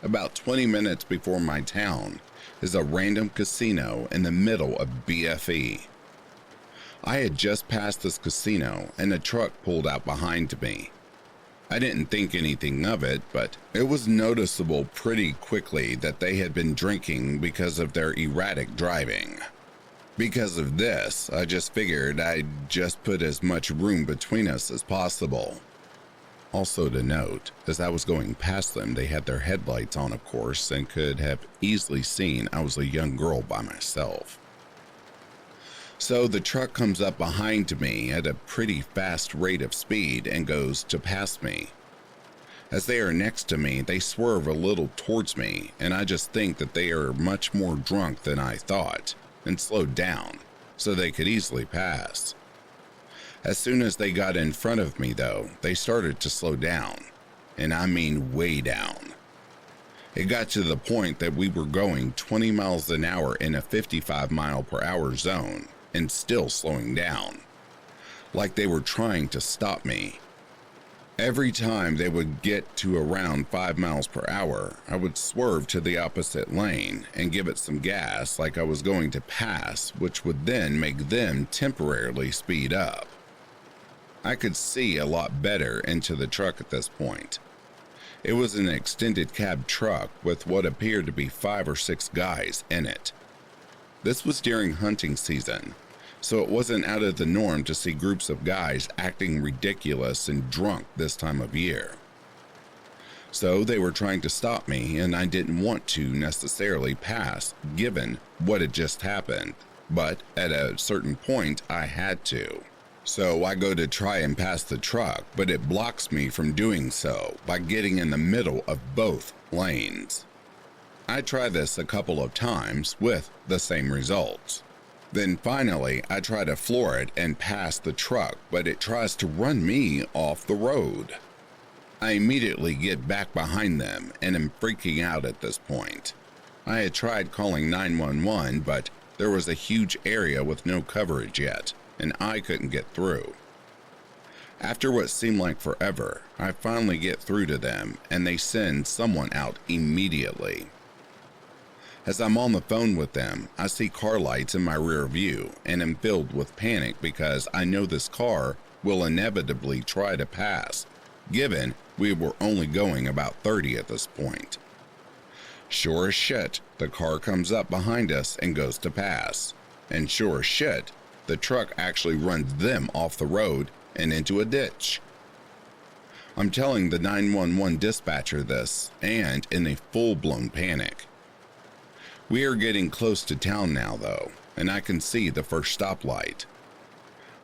About 20 minutes before my town is a random casino in the middle of BFE. I had just passed this casino and a truck pulled out behind me. I didn't think anything of it, but it was noticeable pretty quickly that they had been drinking because of their erratic driving. Because of this, I just figured I'd just put as much room between us as possible. Also to note, as I was going past them, they had their headlights on, of course, and could have easily seen I was a young girl by myself. So the truck comes up behind me at a pretty fast rate of speed and goes to pass me. As they are next to me, they swerve a little towards me, and I just think that they are much more drunk than I thought, and slowed down, so they could easily pass. As soon as they got in front of me, though, they started to slow down, and I mean way down. It got to the point that we were going 20 miles an hour in a 55 mile per hour zone, and still slowing down, like they were trying to stop me. Every time they would get to around 5 miles per hour, I would swerve to the opposite lane and give it some gas like I was going to pass, which would then make them temporarily speed up. I could see a lot better into the truck at this point. It was an extended cab truck with what appeared to be 5 or 6 guys in it. This was during hunting season, so it wasn't out of the norm to see groups of guys acting ridiculous and drunk this time of year. So they were trying to stop me, and I didn't want to necessarily pass given what had just happened, but at a certain point I had to. So I go to try and pass the truck, but it blocks me from doing so by getting in the middle of both lanes. I try this a couple of times with the same results. Then finally, I try to floor it and pass the truck, but it tries to run me off the road. I immediately get back behind them and am freaking out at this point. I had tried calling 911, but there was a huge area with no coverage yet, and I couldn't get through. After what seemed like forever, I finally get through to them, and they send someone out immediately. As I'm on the phone with them, I see car lights in my rear view and am filled with panic because I know this car will inevitably try to pass, given we were only going about 30 at this point. Sure as shit, the car comes up behind us and goes to pass, and sure as shit, the truck actually runs them off the road and into a ditch. I'm telling the 911 dispatcher this, and in a full-blown panic. We are getting close to town now, though, and I can see the first stoplight.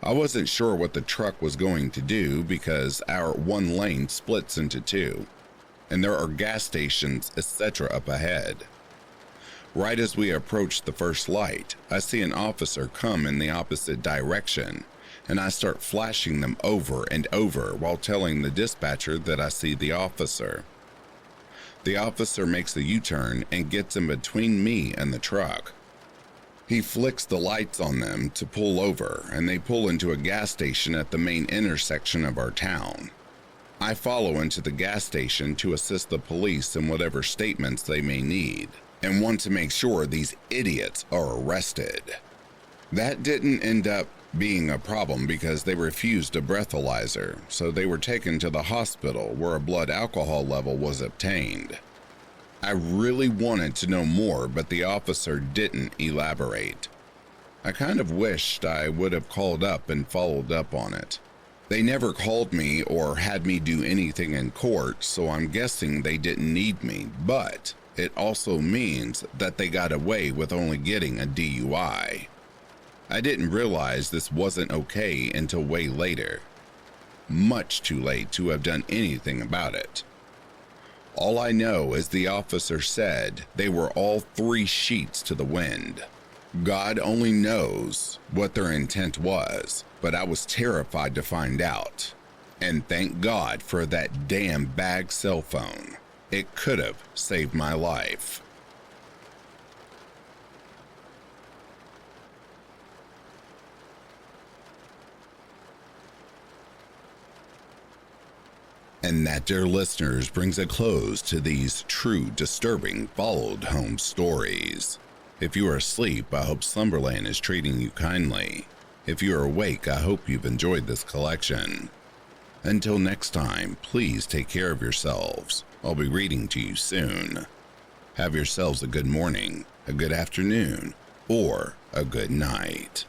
I wasn't sure what the truck was going to do because our one lane splits into 2, and there are gas stations, etc. up ahead. Right as we approach the first light, I see an officer come in the opposite direction, and I start flashing them over and over while telling the dispatcher that I see the officer. The officer makes a U-turn and gets in between me and the truck. He flicks the lights on them to pull over, and they pull into a gas station at the main intersection of our town. I follow into the gas station to assist the police in whatever statements they may need, and want to make sure these idiots are arrested. That didn't end up being a problem because they refused a breathalyzer, so they were taken to the hospital where a blood alcohol level was obtained. I really wanted to know more, but the officer didn't elaborate. I kind of wished I would have called up and followed up on it. They never called me or had me do anything in court, so I'm guessing they didn't need me, but it also means that they got away with only getting a DUI. I didn't realize this wasn't okay until way later. Much too late to have done anything about it. All I know is the officer said they were all 3 sheets to the wind. God only knows what their intent was, but I was terrified to find out. And thank God for that damn bag cell phone. It could have saved my life. And that, dear listeners, brings a close to these true disturbing followed home stories. If you are asleep, I hope Slumberland is treating you kindly. If you are awake, I hope you've enjoyed this collection. Until next time, please take care of yourselves. I'll be reading to you soon. Have yourselves a good morning, a good afternoon, or a good night.